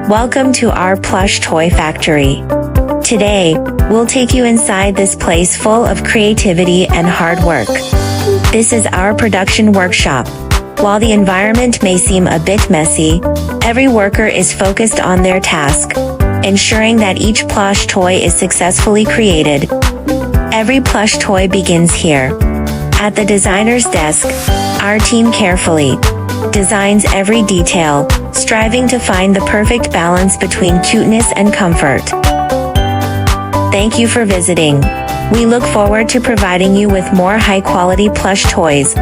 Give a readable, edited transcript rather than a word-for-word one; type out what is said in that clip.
Welcome to our Plush toy factory. Today, we'll take you inside this place full of creativity and hard work. This is our production workshop. While the environment may seem a bit messy, every worker is focused on their task, ensuring that each plush toy is successfully created. Every plush toy begins here. At the designer's desk, our team carefully designs every detail, striving to find the perfect balance between cuteness and comfort. Thank you for visiting. We look forward to providing you with more high-quality plush toys.